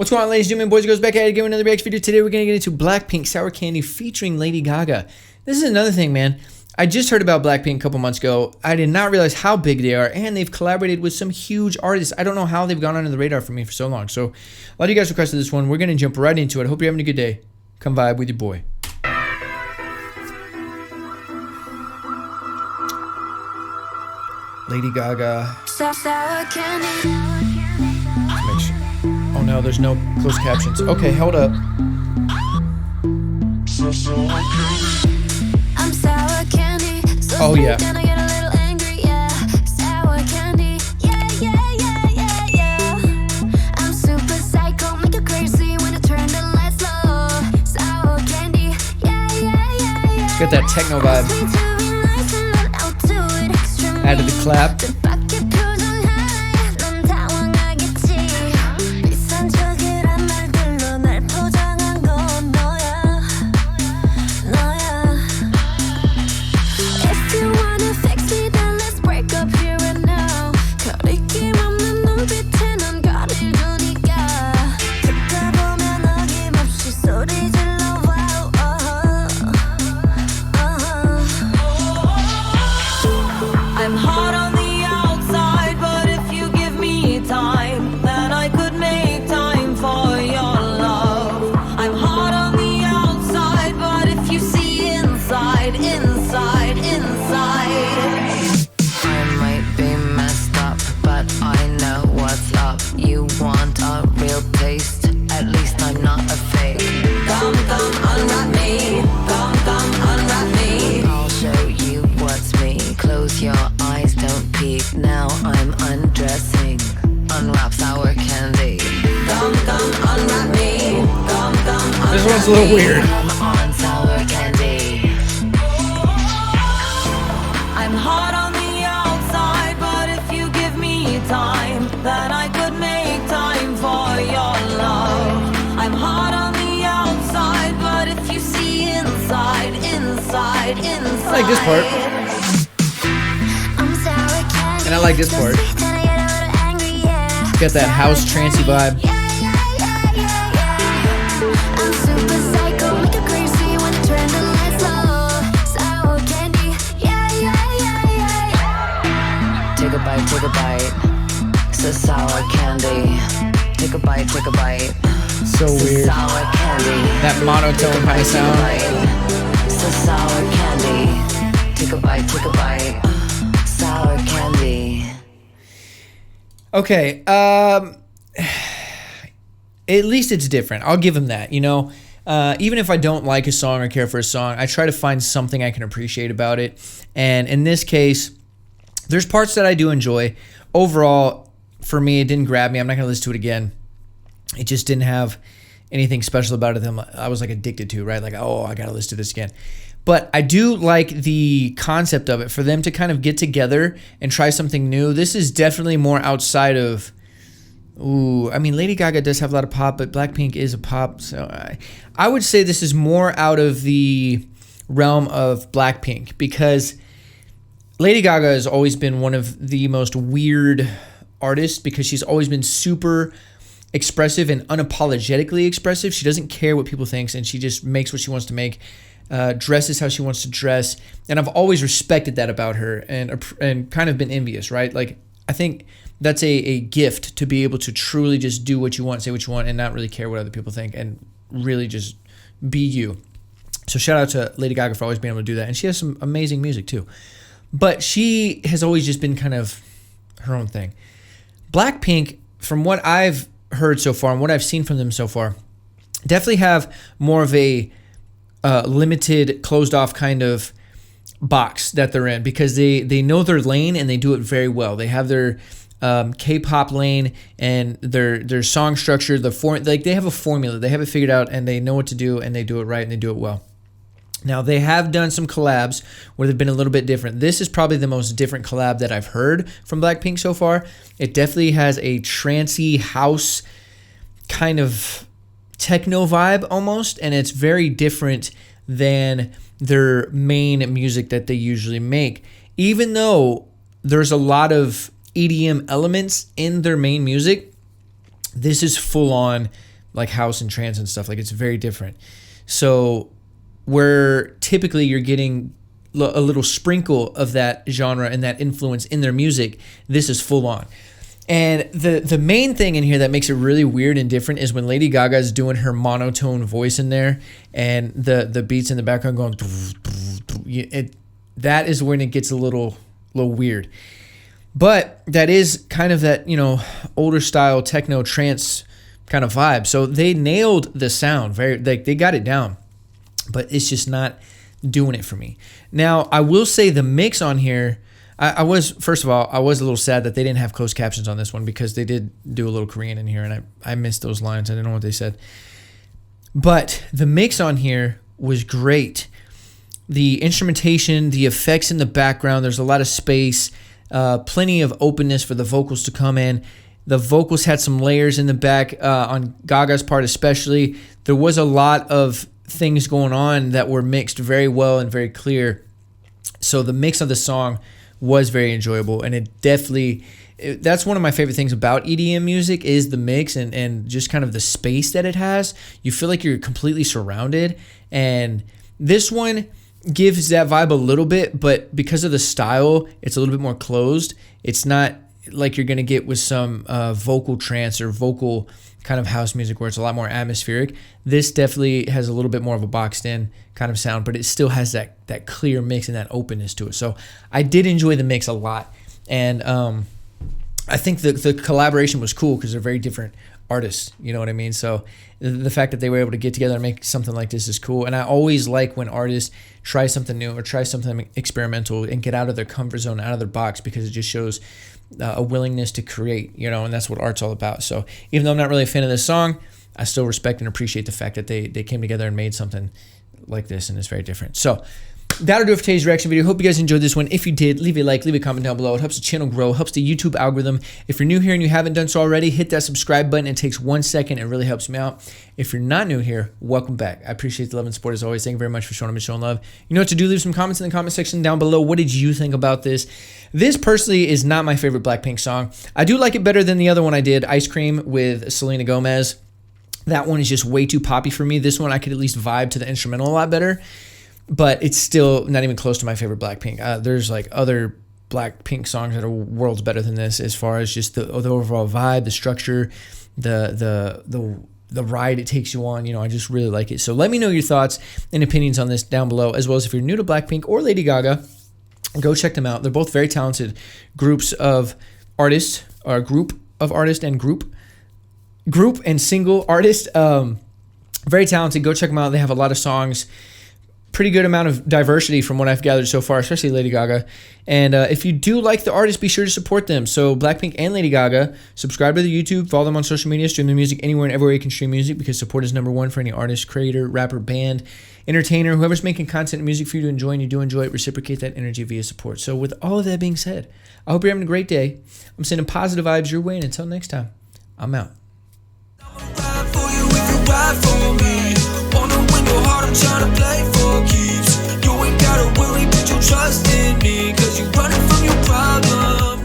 What's going on, ladies and gentlemen, boys and girls, back at it again with another reaction video. Today we're going to get into Blackpink Sour Candy featuring Lady Gaga. This is another thing, man. I just heard about Blackpink a couple months ago. I did not realize how big they are, and they've collaborated with some huge artists. I don't know how they've gone under the radar for me for so long. So a lot of you guys requested this one. We're going to jump right into it. I hope you're having a good day. Come vibe with your boy. Lady Gaga. Sour candy. Make sure. Oh no, there's no closed captions. Okay, hold up. I'm sour candy. So Oh yeah. Gonna get a little angry, yeah. Sour candy, yeah. I'm super psycho, make you crazy when I turn the lights low. Sour candy, yeah. Got that techno vibe. Added the clap. I'm hot on the outside, but if you give me time, then I could make time for your love. I'm hot on the outside, but if you see inside. I might be messed up, but I know what's up. You want a real taste? At least I'm not a fake. Come, unwrap me. Come, unwrap me. I'll show you what's me. Close your eyes, don't peek. Now I'm undressing. Unwrap sour candy. Come, unwrap me. Come, unwrap This one's a little weird. Come on, sour candy. I'm hot on the outside, but if you give me time, then I could make time for your love. I'm hot on the outside, but if you see inside. I like this part. And I like this part. Got that house trancey vibe. I'm super psycho, make you crazy when I turn the lights low. Sour candy, yeah. Take a bite. So sour candy. Take a bite. So weird. Sour candy. That monotone kind of sound. So sour candy. Take a bite. Sour candy. Okay, at least it's different. I'll give him that, you know. Even if I don't like a song or care for a song, I try to find something I can appreciate about it. And in this case, there's parts that I do enjoy. Overall, for me, it didn't grab me. I'm not going to listen to it again. It just didn't have anything special about it that I was like addicted to, right? Like, oh, I got to listen to this again. But I do like the concept of it, for them to kind of get together and try something new. This is definitely more outside of, I mean, Lady Gaga does have a lot of pop, but Blackpink is a pop. So I would say this is more out of the realm of Blackpink, because Lady Gaga has always been one of the most weird artists, because she's always been super expressive and unapologetically expressive. She doesn't care what people think, and she just makes what she wants to make. Dresses how she wants to dress, and I've always respected that about her, and kind of been envious, right? Like, I think that's a gift, to be able to truly just do what you want, say what you want, and not really care what other people think, and really just be you. So shout out to Lady Gaga for always being able to do that, and she has some amazing music too. But she has always just been kind of her own thing. Blackpink, from what I've heard so far and what I've seen from them so far, definitely have more of a limited, closed off kind of box that they're in, because they know their lane and they do it very well. They have their K-pop lane and their song structure, they have a formula, they have it figured out, and they know what to do, and they do it right, and they do it well. Now, they have done some collabs where they've been a little bit different. This is probably the most different collab that I've heard from Blackpink so far. It definitely has a trancey house kind of techno vibe almost, and it's very different than their main music that they usually make. Even though there's a lot of EDM elements in their main music, this is full on like house and trance and stuff. Like it's very different. So where typically you're getting a little sprinkle of that genre and that influence in their music, this is full on. And the main thing in here that makes it really weird and different is when Lady Gaga is doing her monotone voice in there, and the beats in the background going, that is when it gets a little weird. But that is kind of that, older style techno trance kind of vibe. So they nailed the sound they got it down, but it's just not doing it for me. Now, I will say the mix on here, I was a little sad that they didn't have closed captions on this one, because they did do a little Korean in here, and I missed those lines. I didn't know what they said. But the mix on here was great. The instrumentation, the effects in the background, there's a lot of space, plenty of openness for the vocals to come in. The vocals had some layers in the back, on Gaga's part especially. There was a lot of things going on that were mixed very well and very clear. So the mix of the song was very enjoyable, and that's one of my favorite things about EDM music is the mix and just kind of the space that it has. You feel like you're completely surrounded, and this one gives that vibe a little bit, but because of the style, it's a little bit more closed. It's not like you're going to get with some vocal trance or vocal kind of house music where it's a lot more atmospheric. This definitely has a little bit more of a boxed in kind of sound, but it still has that clear mix and that openness to it. So I did enjoy the mix a lot. And I think the collaboration was cool because they're very different artists, you know what I mean? So the fact that they were able to get together and make something like this is cool. And I always like when artists try something new or try something experimental and get out of their comfort zone, out of their box, because it just shows a willingness to create, and that's what art's all about. So even though I'm not really a fan of this song, I still respect and appreciate the fact that they came together and made something like this, and it's very different. So that'll do it for today's reaction video. Hope you guys enjoyed this one. If you did, leave a like, leave a comment down below. It helps the channel grow, helps the YouTube algorithm. If you're new here and you haven't done so already, hit that subscribe button. It takes 1 second. It really helps me out. If you're not new here, welcome back. I appreciate the love and support as always. Thank you very much for showing up and showing love. You know what to do. Leave some comments in the comment section down below. What did you think about this? This personally is not my favorite Blackpink song. I do like it better than the other one I did, Ice Cream with Selena Gomez. That one is just way too poppy for me. This one I could at least vibe to the instrumental a lot better. But it's still not even close to my favorite Blackpink. There's like other Blackpink songs that are worlds better than this, as far as just the overall vibe, the structure, the ride it takes you on. I just really like it. So let me know your thoughts and opinions on this down below, as well as if you're new to Blackpink or Lady Gaga, go check them out. They're both very talented groups of artists, or group of artists and group and single artists. Very talented. Go check them out. They have a lot of songs. Pretty good amount of diversity from what I've gathered so far, especially Lady Gaga. And if you do like the artist, be sure to support them. So Blackpink and Lady Gaga, subscribe to the YouTube, follow them on social media, stream their music anywhere and everywhere you can stream music, because support is #1 for any artist, creator, rapper, band, entertainer, whoever's making content and music for you to enjoy, and you do enjoy it, reciprocate that energy via support. So with all of that being said, I hope you're having a great day. I'm sending positive vibes your way, and until next time, I'm out. I'm trying to play for keeps. You ain't gotta worry, put your trust in me, 'cause you running from your problems.